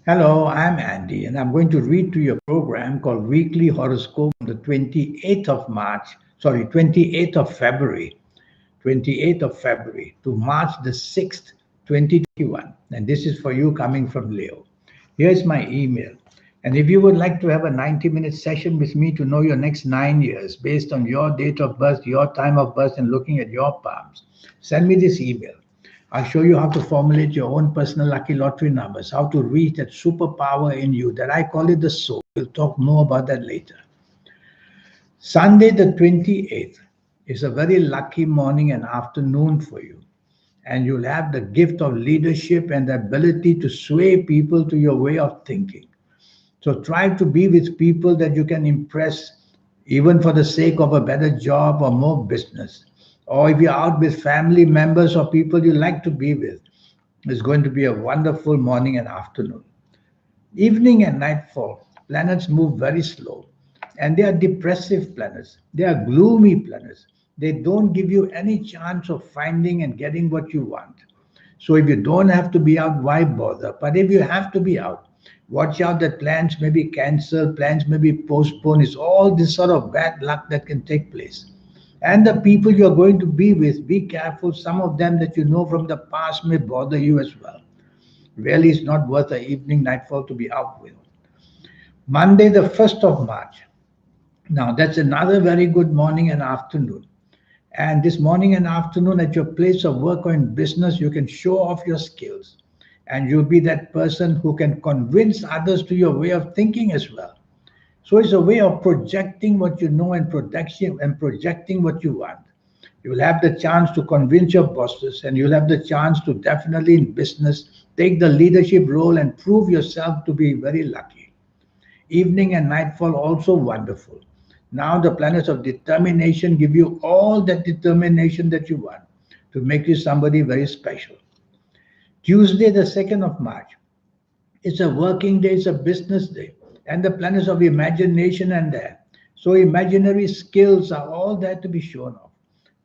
Hello, I'm Andy, and I'm going to read to you a program called Weekly Horoscope on the 28th of March, sorry, 28th of February, 28th of February to March the 6th, 2021. And this is for you coming from Leo. Here's my email. And if you would like to have a 90-minute session with me to know your next 9 years based on your date of birth, your time of birth, and looking at your palms, send me this email. I'll show you how to formulate your own personal lucky lottery numbers, how to reach that superpower in you that I call it the soul. We'll talk more about that later. Sunday, the 28th, is a very lucky morning and afternoon for you. And you'll have the gift of leadership and the ability to sway people to your way of thinking. So try to be with people that you can impress, even for the sake of a better job or more business. Or if you're out with family members or people you like to be with, it's going to be a wonderful morning and afternoon. Evening and nightfall, planets move very slow. And they are depressive planets. They are gloomy planets. They don't give you any chance of finding and getting what you want. So if you don't have to be out, why bother? But if you have to be out, watch out that plans may be cancelled, plans may be postponed. It's all this sort of bad luck that can take place. And the people you're going to be with, be careful. Some of them that you know from the past may bother you as well. Really, it's not worth an evening nightfall to be out with. Monday, the 1st of March. Now, that's another very good morning and afternoon. And this morning and afternoon at your place of work or in business, you can show off your skills. And you'll be that person who can convince others to your way of thinking as well. So it's a way of projecting what you know and projecting what you want. You'll have the chance to convince your bosses, and you'll have the chance to definitely in business take the leadership role and prove yourself to be very lucky. Evening and nightfall also wonderful. Now the planets of determination give you all that determination that you want to make you somebody very special. Tuesday, the 2nd of March. It's a working day, it's a business day, and the planets of imagination and there. So imaginary skills are all there to be shown off.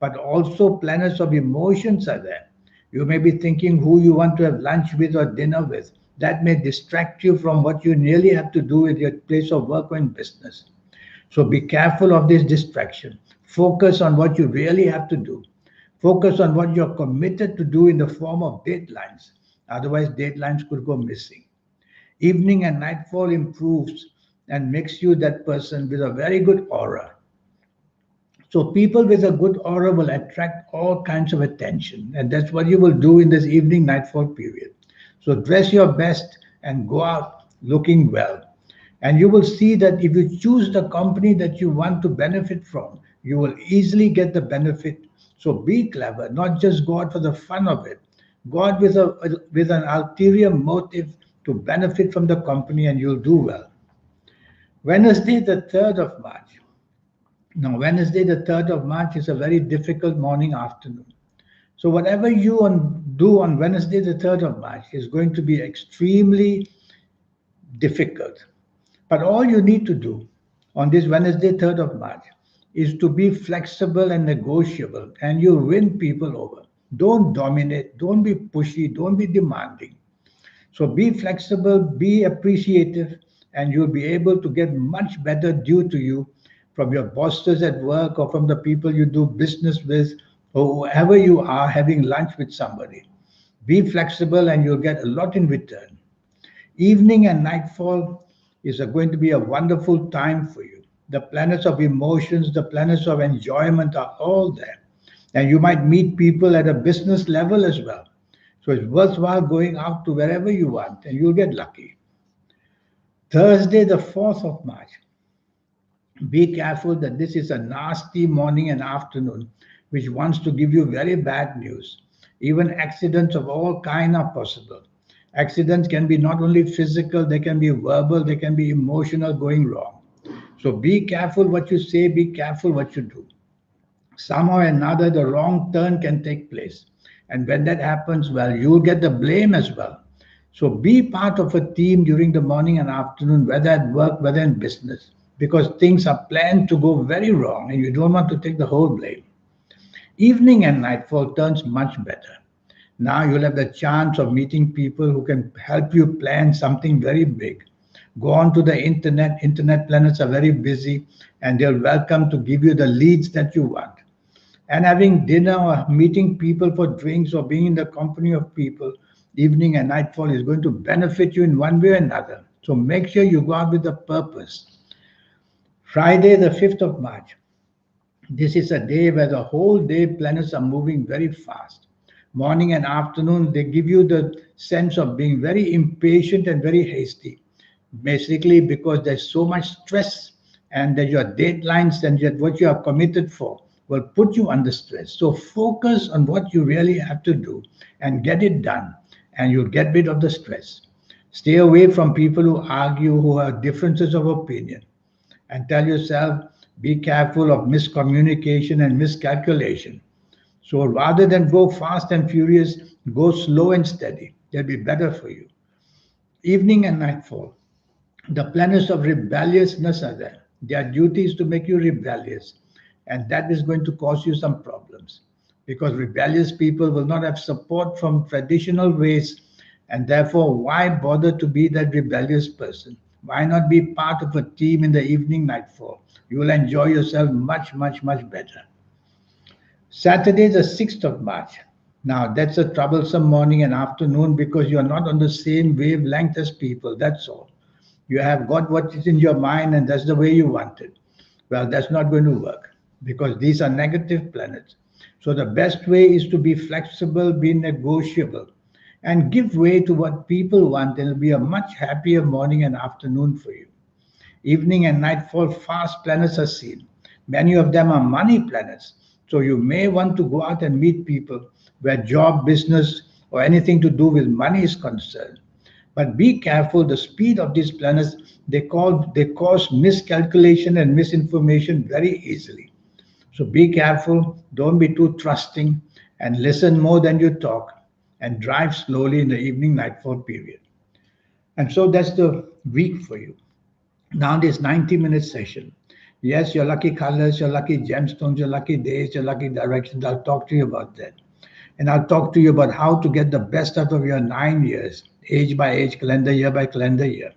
But also planets of emotions are there. You may be thinking who you want to have lunch with or dinner with. That may distract you from what you really have to do with your place of work or in business. So be careful of this distraction. Focus on what you really have to do. Focus on what you're committed to do in the form of deadlines. Otherwise, deadlines could go missing. Evening and nightfall improves and makes you that person with a very good aura. So people with a good aura will attract all kinds of attention, and that's what you will do in this evening nightfall period. So dress your best and go out looking well. And you will see that if you choose the company that you want to benefit from, you will easily get the benefit. So be clever, not just go out for the fun of it. Go out with an ulterior motive to benefit from the company, and you'll do well. Wednesday, the 3rd of March. Now, Wednesday, the 3rd of March is a very difficult morning afternoon. So, whatever you do on Wednesday, the 3rd of March, is going to be extremely difficult. But all you need to do on this Wednesday, 3rd of March, is to be flexible and negotiable, and you win people over. Don't dominate, don't be pushy, don't be demanding. So be flexible, be appreciative, and you'll be able to get much better due to you from your bosses at work or from the people you do business with or whoever you are having lunch with somebody. Be flexible and you'll get a lot in return. Evening and nightfall is going to be a wonderful time for you. The planets of emotions, the planets of enjoyment are all there. And you might meet people at a business level as well. So it's worthwhile going out to wherever you want and you'll get lucky. Thursday, the 4th of March. Be careful that this is a nasty morning and afternoon which wants to give you very bad news. Even accidents of all kind are possible. Accidents can be not only physical, they can be verbal, they can be emotional going wrong. So be careful what you say, be careful what you do. Somehow or another, the wrong turn can take place. And when that happens, well, you'll get the blame as well. So be part of a team during the morning and afternoon, whether at work, whether in business, because things are planned to go very wrong and you don't want to take the whole blame. Evening and nightfall turns much better. Now you'll have the chance of meeting people who can help you plan something very big. Go on to the internet. Internet planets are very busy and they're welcome to give you the leads that you want. And having dinner or meeting people for drinks or being in the company of people, evening and nightfall is going to benefit you in one way or another. So make sure you go out with a purpose. Friday, the 5th of March. This is a day where the whole day planets are moving very fast. Morning and afternoon, they give you the sense of being very impatient and very hasty. Basically, because there's so much stress and that your deadlines and yet what you are committed for will put you under stress. So focus on what you really have to do and get it done, and you'll get rid of the stress. Stay away from people who argue, who have differences of opinion, and tell yourself, be careful of miscommunication and miscalculation. So rather than go fast and furious, go slow and steady. That'll be better for you. Evening and nightfall. The planets of rebelliousness are there. Their duty is to make you rebellious. And that is going to cause you some problems because rebellious people will not have support from traditional ways. And therefore, why bother to be that rebellious person? Why not be part of a team in the evening nightfall? You will enjoy yourself much, much, much better. Saturday, the 6th of March. Now, that's a troublesome morning and afternoon because you're not on the same wavelength as people. That's all. You have got what is in your mind and that's the way you want it. Well, that's not going to work because these are negative planets. So, the best way is to be flexible, be negotiable, and give way to what people want. It'll be a much happier morning and afternoon for you. Evening and nightfall fast planets are seen. Many of them are money planets. So you may want to go out and meet people where job, business, or anything to do with money is concerned. But be careful, the speed of these planets, they cause miscalculation and misinformation very easily. So be careful, don't be too trusting, and listen more than you talk, and drive slowly in the evening nightfall period. And so that's the week for you. Now this 90-minute session. Yes, your lucky colors, your lucky gemstones, your lucky days, your lucky directions. I'll talk to you about that. And I'll talk to you about how to get the best out of your 9 years, age by age, calendar year by calendar year.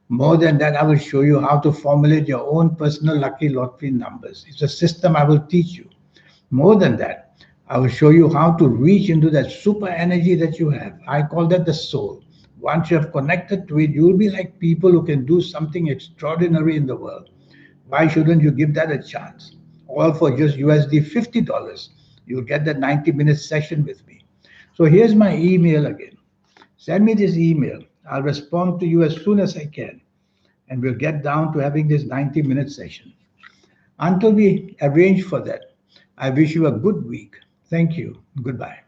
More than that, I will show you how to formulate your own personal lucky lottery numbers. It's a system I will teach you. More than that, I will show you how to reach into that super energy that you have. I call that the soul. Once you have connected to it, you'll be like people who can do something extraordinary in the world. Why shouldn't you give that a chance? All for just USD $50. You'll get that 90-minute session with me. So here's my email again. Send me this email. I'll respond to you as soon as I can. And we'll get down to having this 90-minute session. Until we arrange for that, I wish you a good week. Thank you. Goodbye.